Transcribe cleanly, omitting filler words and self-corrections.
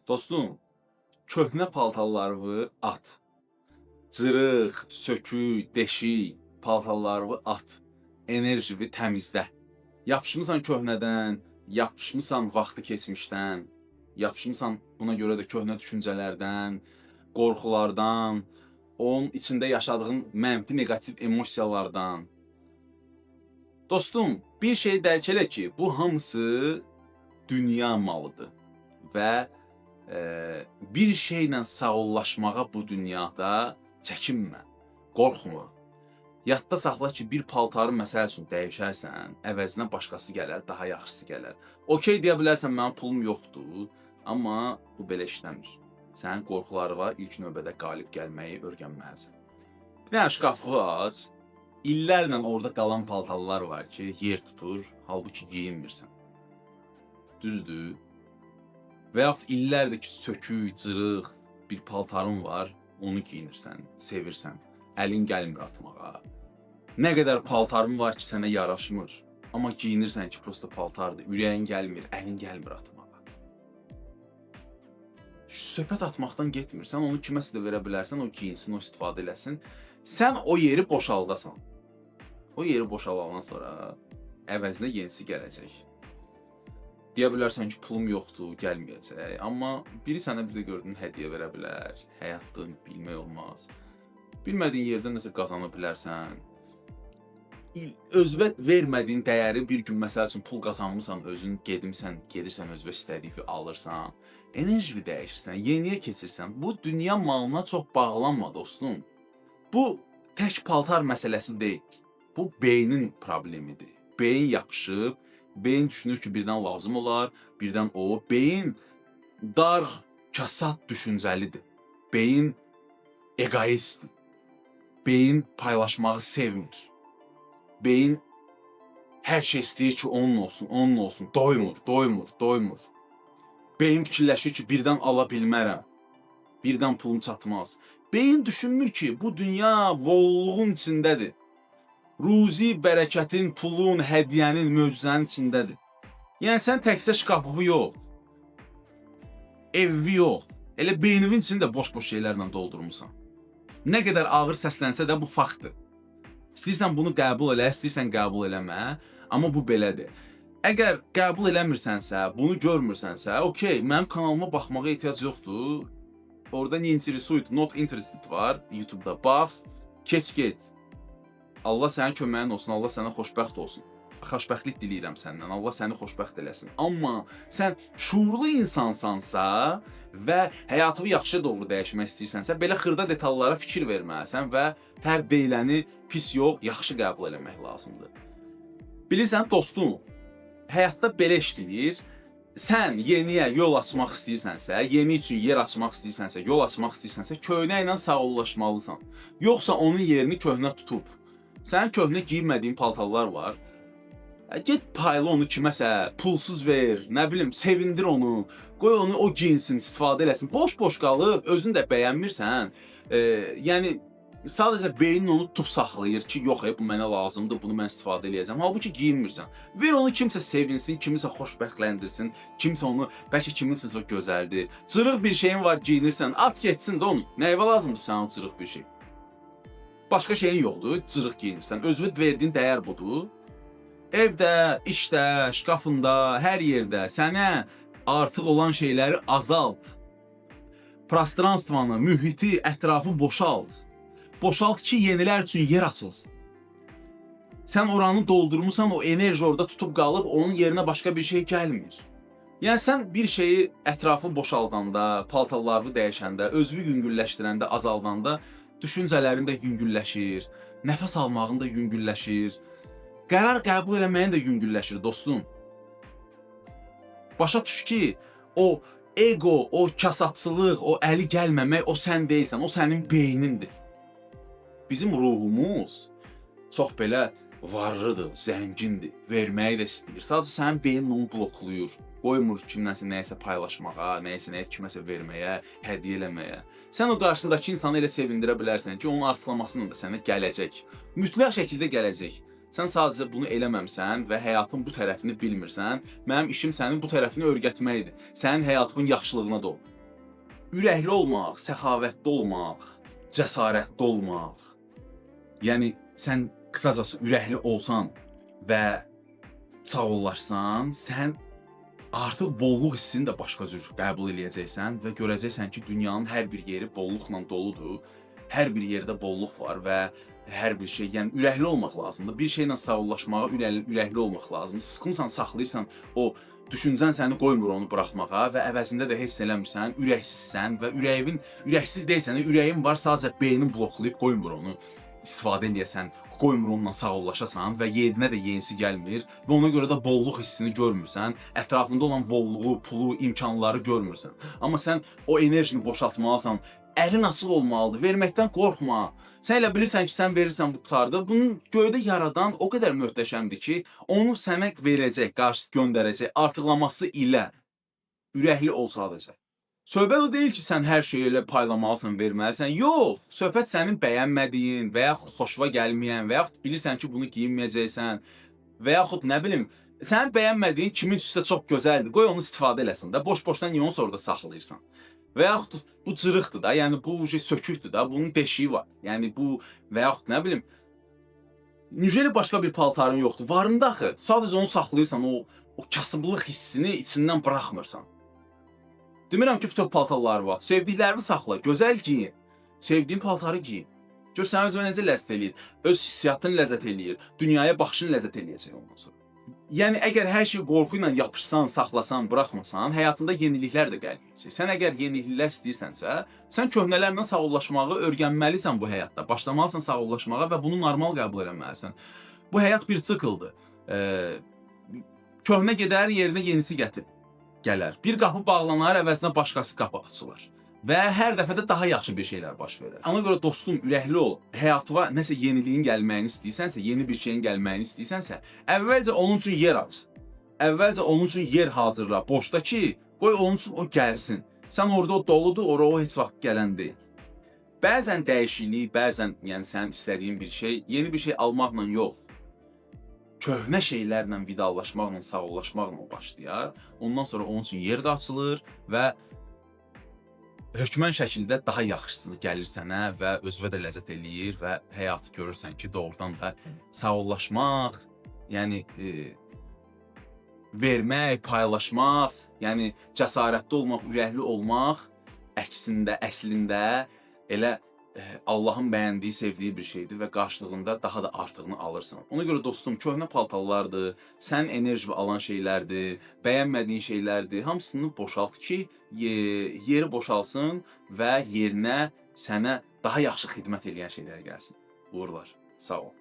Dostum, köhnə paltarlarını at. Cırıq, sökük, deşik paltarlarını at. Enerjini təmizlə. Yapışmısan köhnədən, yapışmısan vaxtı keçmişdən, yapışmısan buna görə də köhnə düşüncələrdən, qorxulardan, onun içində yaşadığın mənfi neqativ emosiyalardan. Dostum, bir şey dərk elə ki, bu hamısı dünya malıdır və bir şeylə sağollaşmağa bu dünyada çəkinmə, qorxma. Yadda saxla ki, bir paltarı məsəl üçün dəyişərsən, əvəzinə başqası gələr, daha yaxşısı gələr. Okey deyə bilərsən, mənim pulum yoxdur, amma bu belə işləmir. Sənin qorxularına ilk növbədə qalib gəlməyi öyrənməlisən. Bir dənə şkafı aç, illərlə orada qalan paltarlar var ki, yer tutur, halbuki geyinmirsən. Düzdür? Və yaxud illərdir ki, sökük, cırıq bir paltarın var, onu geyinirsən, sevirsən, əlin gəlmir atmağa. Nə qədər paltarın var ki, sənə yaraşmır, amma geyinirsən ki, prosta paltardır, ürəyin gəlmir, əlin gəlmir atmağa. Söhbət atmaqdan getmirsən, onu kiməsə də verə bilərsən, o geyinsin, o istifadə eləsin. Sən o yeri boşaldasan. O yeri boşalandan sonra əvəzinə yenisi gələcək. Deyə bilərsən ki, pulum yoxdur, gəlməyəcək. Amma biri sənə bir də gördüyün hədiyyə verə bilər. Həyatda bilmək olmaz. Bilmədiyin yerdə nəsə qazana bilərsən. Özünə vermədiyin dəyəri bir gün məsəl üçün pul qazanmısan, özün gedirsən özünə istədiyi alırsan. Enerjini dəyişirsən, yeniyə keçirsən. Bu dünya malına çox bağlanma dostum. Bu tək paltar məsələsi deyil. Bu beynin problemidir. Beyin yapışıb, beyin düşünür ki, birdən lazım olar, birdən o. Beyin dar, kasad düşüncəlidir. Beyin egoistdir. Beyin paylaşmağı sevmir. Beyin hər şey istəyir ki, onun olsun, onun olsun. Doymur. Beyin fikirləşir ki, birdən ala bilmərəm. Birdən pulum çatmaz. Beyin düşünmür ki, bu dünya bolluğun içindədir. Ruzi, bərəkətin, pulun, hədiyyənin, möcüzənin içindədir. Yəni sən təkcə şkafı yox, evi yox, elə beyninin içində boş-boş şeylərlə doldurmusan. Nə qədər ağır səslənsə də bu faktdır. İstəyirsən bunu qəbul elə, istəyirsən qəbul eləmə, amma bu belədir. Əgər qəbul eləmirsənsə, bunu görmürsənsə, okey, mənim kanalıma baxmağa ehtiyac yoxdur. Orada не интересует, not interested var, YouTube'da bax, keç get. Allah sənin köməyin olsun, Allah sənə xoşbəxt olsun. Xoşbəxtlik diləyirəm səndən, Allah səni xoşbəxt eləsin. Amma sən şuurlu insansansa və həyatını yaxşı doğru dəyişmək istəyirsənsə, belə xırda detallara fikir verməlisən və hər deyiləni pis yox, yaxşı qəbul eləmək lazımdır. Bilirsən dostum, həyatda belə işləyir. Sən yeniyə yol açmaq istəyirsənsə, yeni üçün yer açmaq istəyirsənsə, yol açmaq istəyirsənsə, köhnə ilə sağollaşmalısan. Yoxsa onun yerini köhnə tutub. Sənin köhnə giyinmədiyin paltarlar var. Get payla onu kiməsə, pulsuz ver, nə bilim, sevindir onu. Qoy onu o giyinsin, istifadə eləsin. Boş-boş qalıb, özün də bəyənmirsən. Yəni sadəcə beynin onu tutub saxlayır ki, yox, bu mənə lazımdır, bunu mən istifadə eləyəcəm. Halbuki geyinmirsən. Ver onu kimsə sevinsin, kimisə xoşbəxtləndirsin, kimsə onu, bəlkə kimin üçün çox gözəldir. Cırıq bir şeyin var, geyinirsən, at getsin də onu. Nəyə lazımdır sənin o cırıq bir şey? Başqa şeyin yoxdur, cırıq geyinirsən. Özünə verdiyin dəyər budur. Evdə, işdə, şkafında, hər yerdə sənə artıq olan şeyləri azalt. Prostranstvanı, mühiti, ətrafı boşalt. Boşalt ki, yenilər üçün yer açılsın. Sən oranı doldurmuşsan, o enerji orada tutub qalıb, onun yerinə başqa bir şey gəlmir. Yəni sən bir şeyi ətrafı boşaldanda, paltarlarını dəyişəndə, özünü yüngülləşdirəndə, azaldanda düşüncələrin də yüngülləşir, nəfəs almağın da yüngülləşir. Qərar qəbul eləməyin də yüngülləşir dostum. Başa düş ki, o ego, o kasatçılıq, o əli gəlməmək, o sən deyilsən, o sənin beynindir. Bizim ruhumuz çox belə varlıdır, zəngindir, verməyi də istəyir. Sadəcə sənin beynin onu bloklayır. Qoymur kimdənsə nəyəsə paylaşmağa, nəyəsə kiməsə verməyə, hədiyyə eləməyə. Sən o qarşındakı insanı elə sevindirə bilərsən ki, onun artıqlamasının da sənə gələcək. Mütləq şəkildə gələcək. Sən sadəcə bunu eləməmisən və həyatın bu tərəfini bilmirsən. Mənim işim sənin bu tərəfini öyrətməkdir. Sənin həyatının yaxşılığına doğru. Ürəkli olmaq, səxavətli olmaq, cəsarətli olmaq. Yəni sən qısacası ürəkli olsan və sağollaşsan, sən artıq bolluq hissini də başqa cür qəbul eləyəcəksən və görəcəksən ki, dünyanın hər bir yeri bolluqla doludur. Hər bir yerdə bolluq var və hər bir şey, yəni ürəkli olmaq lazımdır. Bir şeylə sağollaşmağa ürəkli olmaq lazımdır. Sıxınsan, saxlayırsan, o düşüncən səni qoymur onu buraxmağa və əvəzində də heç eləmirsən, ürəksizsən və ürəksiz deyilsən, ürəyin var, sadəcə beynin bloklayıb qoymur onu istifadə eləyəsən, qoymur onunla sağollaşasan və yerinə də yenisi gəlmir və ona görə də bolluq hissini görmürsən, ətrafında olan bolluğu, pulu, imkanları görmürsən. Amma sən o enerjini boşaltmalısan, əlin açıq olmalıdır, verməkdən qorxma. Sən elə bilirsən ki, sən verirsən bu qutarda, bunun göydə yaradan o qədər möhtəşəmdir ki, onu sənə verəcək, qarşı göndərəcək, artıqlaması ilə ürəkli ol sadəcə. Söhbət o deyil ki, sən hər şeyi elə paylamalısan, verməlisən. Yox, söhbət sənin bəyənmədiyin və yaxud xoşuna gəlməyən və yaxud bilirsən ki, bunu geyinməyəcəksən və yaxud nə bilim, sənin bəyənmədiyin kimin üçünsə çox gözəldir, qoy onu istifadə eləsin də, boş-boşdan niyə onu orada saxlayırsan? Və yaxud bu cırıqdır da, yəni bu sökükdür da, bunun deşiyi var. Yəni bu və yaxud nə bilim, necə başqa bir paltarın yoxdur. Varında axı, sadəcə onu saxlayırsan, o kasıblıq hissini içindən buraxmırsan. Demirəm ki, bütün paltarları var. Sevdiklərini saxla, gözəl giyin. Sevdiyin paltarı giyin. Gör sənə özünə necə ləzzət eləyir, öz hissiyatın ləzzət eləyir, dünyaya baxışın ləzzət eləyəcək ondan sonra. Yəni əgər hər şey qorxu ilə yapışsan, saxlasan, buraxmasan, həyatında yeniliklər də gəlməyəcək. Sən əgər yeniliklər istəyirsənsə, sən köhnələrlə sağollaşmağı öyrənməlisən bu həyatda. Başlamalısan sağollaşmağa və bunu normal qəbul etməlisən. Bu həyat bir sikldır. Köhnə gedər, yerinə yenisi gələr. Bir qapı bağlanar, əvəzinə başqası qapı açılar. Və hər dəfə də daha yaxşı bir şeylər baş verir. Ona görə dostum, ürəkli ol. Həyatına nəsə yeniliyin gəlməyini istəyirsənsə, yeni bir şeyin gəlməyini istəyirsənsə, əvvəlcə onun üçün yer aç. Əvvəlcə onun üçün yer hazırla, boşda ki, qoy onun üçün o gəlsin. Sən orada o doludur, ora o heç vaxt gələn deyil. Bəzən dəyişiklik, bəzən yəni sənin istədiyin bir şey, yeni bir şey almaqla yox, köhnə şeylərlə vidalaşmaqla, sağollaşmaqla başlayar. Ondan sonra onun üçün yer də açılır və hökmən şəkildə daha yaxşısı gəlir sənə və özünə də ləzzət eləyir və həyatı görürsən ki, doğrudan da sağollaşmaq, yəni vermək, paylaşmaq, yəni cəsarətli olmaq, ürəkli olmaq əksində, əslində elə Allahın bəyəndiyi, sevdiyi bir şeydir və qarşılığında daha da artığını alırsan. Ona görə dostum, köhnə paltarlardır, sənin enerji alan şeylərdir, bəyənmədiyin şeylərdir. Hamısını boşalt ki, yeri boşalsın və yerinə sənə daha yaxşı xidmət edən şeylər gəlsin. Uğurlar. Sağ ol.